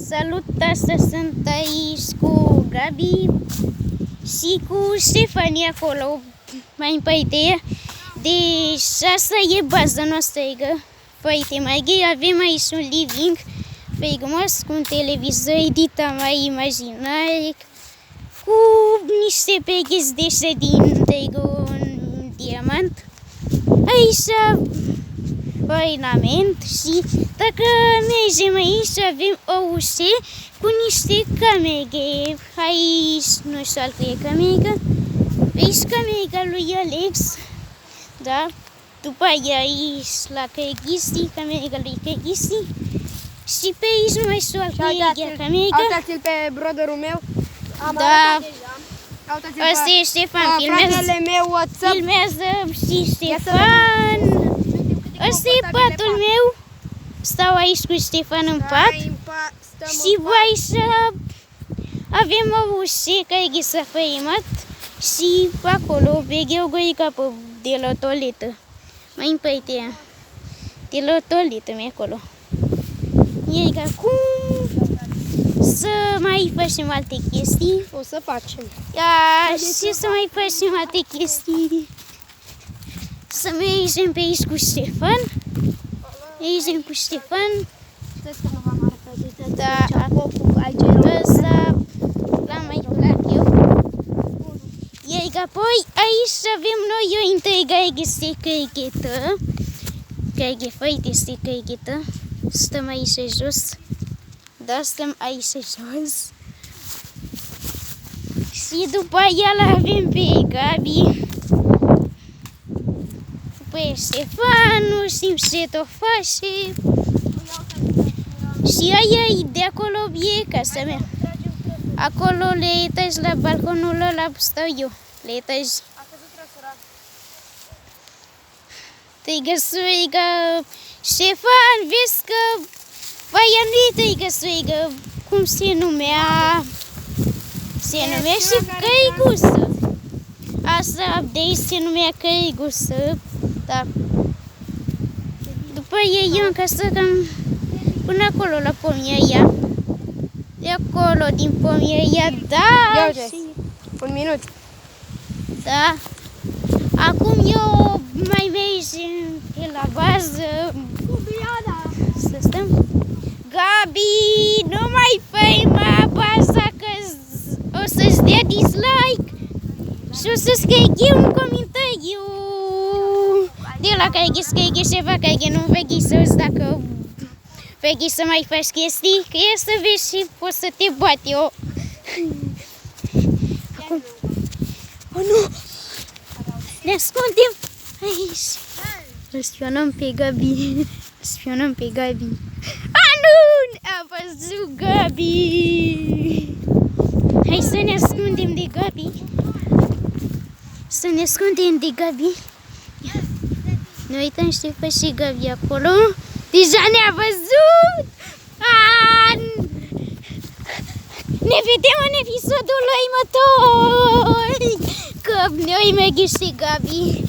Salut, astăzi sunt aici cu Gabi și cu Ștefania acolo, mai în păite. Deci asta e baza noastră, păite mai gay. Avem aici un living frumos cu un televizor editat mai imaginar, cu niște perechi de ședinte, un diamant. Aici ornament și dacă mergem aici avem o ușă cu niște camere. Aici nu știu al cui e camera. Aici camera lui Alex. Da? După aia aici la Cărghisti, camera lui Cărghisti. Și pe aici nu mai știu al cui e camera. Uitați-l pe brotherul meu. Da. Asta e Ștefan, filmează și Ștefan. Asta e patul meu. Stau aici cu Ștefan în pat. Și aici avem o ușă care s-a făimat. Și acolo veghe o găică de la toaletă. Mai în păitea. De la toaletă mi acolo. E ca cum să mai facem alte chestii. O să facem. Și să mai facem alte chestii. Să mergem pe aici cu Ștefan. Mergem cu Ștefan. Știți că nu v-am arătat. Da. Aici ăsta l-am mai luat eu. Iar apoi aici avem noi o întreagă este cărghetă. Cărghefăit este cărghetă. Stăm aici jos. Da, stăm aici jos. Și după aia l-avem pe Gabi. Pe Ștefanu, știm ce tot face. Și aia de acolo e casa mea. Acolo le etaj la balconul ăla stau eu. Le etaj. Tăigăsuică, Ștefan, vezi că aia nu e tăigăsuică. Cum se numea? Se numea și căigusă. Asta de aici se numea căigusă. Da. După ei eu în casă cam până acolo la pomia ea. De acolo din pomia ea, da. Ia uite, un minut. Da. Acum eu mai mergem pe la bază. Să stăm. Gabi, nu mai fă baza că o să-ți dea dislike. Și o să scrie un comentariu de la care scrie ceva care nu vei să auzi dacă vei să mai faci chestii, că e să vezi și poți să te bat eu. Acum. Oh, nu! Ne ascundem aici. Îl spionăm pe Gabi. Spionăm pe Gabi. A, nu! A văzut Gabi! Hai să ne ascundem de Gabi. Să ne ascundem de Gabi. Ne uităm, Ștefan și Gabi acolo. Deja ne-a văzut! Ne vedem în episodul următor! Că noi mergem și Gabi.